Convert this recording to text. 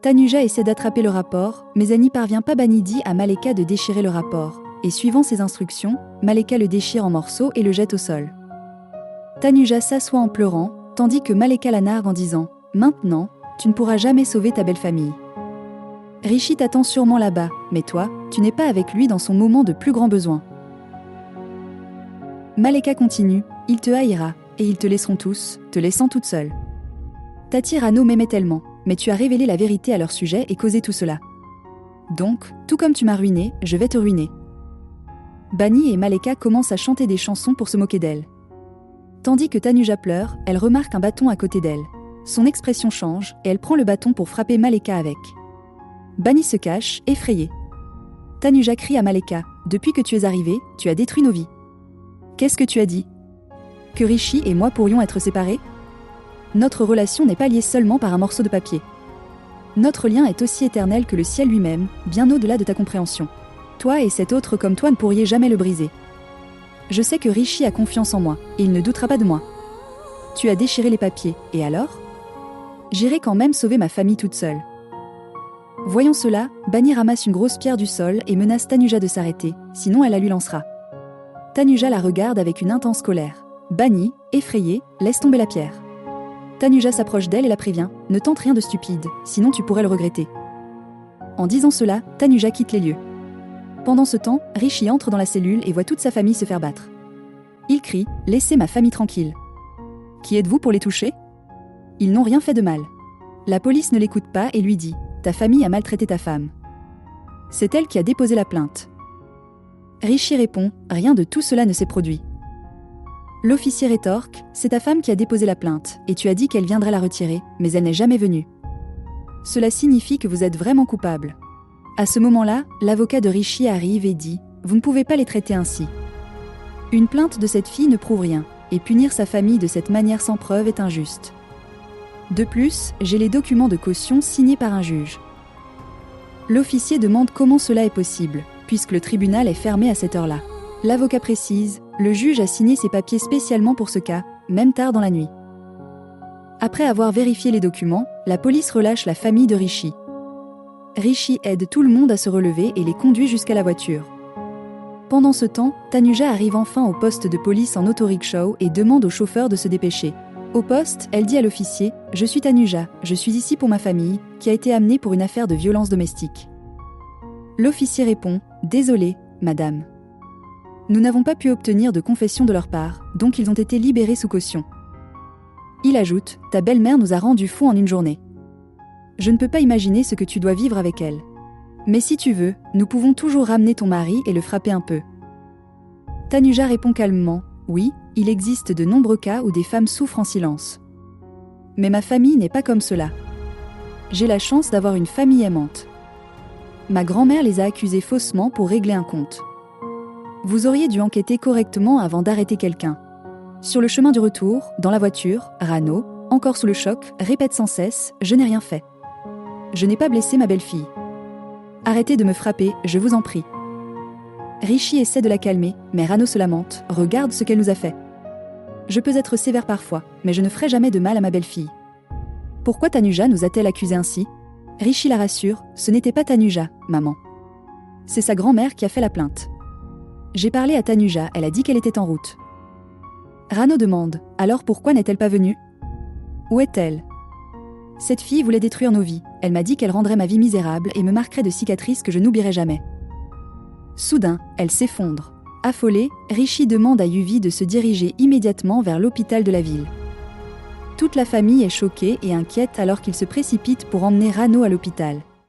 Tanuja essaie d'attraper le rapport, mais elle n'y parvient pas. Bani dit à Maleka de déchirer le rapport, et suivant ses instructions, Maleka le déchire en morceaux et le jette au sol. Tanuja s'assoit en pleurant, tandis que Maleka la nargue en disant « Maintenant, tu ne pourras jamais sauver ta belle famille. Rishi t'attend sûrement là-bas, mais toi, tu n'es pas avec lui dans son moment de plus grand besoin. » Maleka continue « Il te haïra, et ils te laisseront tous, te laissant toute seule. Tati Rano m'aimait tellement, mais tu as révélé la vérité à leur sujet et causé tout cela. Donc, tout comme tu m'as ruiné, je vais te ruiner. » Bani et Maleka commencent à chanter des chansons pour se moquer d'elle. Tandis que Tanuja pleure, elle remarque un bâton à côté d'elle. Son expression change, et elle prend le bâton pour frapper Maleka avec. Bani se cache, effrayée. Tanuja crie à Maleka « Depuis que tu es arrivée, tu as détruit nos vies. Qu'est-ce que tu as dit? Que Rishi et moi pourrions être séparés? Notre relation n'est pas liée seulement par un morceau de papier. Notre lien est aussi éternel que le ciel lui-même, bien au-delà de ta compréhension. Toi et cet autre comme toi ne pourriez jamais le briser. Je sais que Rishi a confiance en moi, et il ne doutera pas de moi. Tu as déchiré les papiers, et alors? J'irai quand même sauver ma famille toute seule. » Voyant cela, Bani ramasse une grosse pierre du sol et menace Tanuja de s'arrêter, sinon elle la lui lancera. Tanuja la regarde avec une intense colère. Bani, effrayée, laisse tomber la pierre. Tanuja s'approche d'elle et la prévient « Ne tente rien de stupide, sinon tu pourrais le regretter. » En disant cela, Tanuja quitte les lieux. Pendant ce temps, Rishi entre dans la cellule et voit toute sa famille se faire battre. Il crie « Laissez ma famille tranquille. Qui êtes-vous pour les toucher? Ils n'ont rien fait de mal. » La police ne l'écoute pas et lui dit « Ta famille a maltraité ta femme. C'est elle qui a déposé la plainte. » Rishi répond « Rien de tout cela ne s'est produit. » L'officier rétorque « C'est ta femme qui a déposé la plainte, et tu as dit qu'elle viendrait la retirer, mais elle n'est jamais venue. Cela signifie que vous êtes vraiment coupable. » À ce moment-là, l'avocat de Rishi arrive et dit « Vous ne pouvez pas les traiter ainsi. Une plainte de cette fille ne prouve rien, et punir sa famille de cette manière sans preuve est injuste. De plus, j'ai les documents de caution signés par un juge. » L'officier demande comment cela est possible, puisque le tribunal est fermé à cette heure-là. L'avocat précise « Le juge a signé ces papiers spécialement pour ce cas, même tard dans la nuit. » Après avoir vérifié les documents, la police relâche la famille de Rishi. Rishi aide tout le monde à se relever et les conduit jusqu'à la voiture. Pendant ce temps, Tanuja arrive enfin au poste de police en autorickshaw et demande au chauffeur de se dépêcher. Au poste, elle dit à l'officier « Je suis Tanuja, je suis ici pour ma famille, qui a été amenée pour une affaire de violence domestique. » L'officier répond « Désolé, madame. Nous n'avons pas pu obtenir de confession de leur part, donc ils ont été libérés sous caution. » Il ajoute « Ta belle-mère nous a rendus fous en une journée. Je ne peux pas imaginer ce que tu dois vivre avec elle. Mais si tu veux, nous pouvons toujours ramener ton mari et le frapper un peu. » Tanuja répond calmement « Oui, il existe de nombreux cas où des femmes souffrent en silence. Mais ma famille n'est pas comme cela. J'ai la chance d'avoir une famille aimante. Ma grand-mère les a accusés faussement pour régler un compte. Vous auriez dû enquêter correctement avant d'arrêter quelqu'un. » Sur le chemin du retour, dans la voiture, Rano, encore sous le choc, répète sans cesse « Je n'ai rien fait. Je n'ai pas blessé ma belle-fille. Arrêtez de me frapper, je vous en prie. » Rishi essaie de la calmer, mais Rano se lamente « Regarde ce qu'elle nous a fait. Je peux être sévère parfois, mais je ne ferai jamais de mal à ma belle-fille. Pourquoi Tanuja nous a-t-elle accusés ainsi ?» Rishi la rassure « Ce n'était pas Tanuja, maman. C'est sa grand-mère qui a fait la plainte. J'ai parlé à Tanuja, elle a dit qu'elle était en route. » Rano demande « Alors pourquoi n'est-elle pas venue? Où est-elle? Cette fille voulait détruire nos vies. Elle m'a dit qu'elle rendrait ma vie misérable et me marquerait de cicatrices que je n'oublierai jamais. » Soudain, elle s'effondre. Affolée, Rishi demande à Yuvi de se diriger immédiatement vers l'hôpital de la ville. Toute la famille est choquée et inquiète alors qu'il se précipite pour emmener Rano à l'hôpital.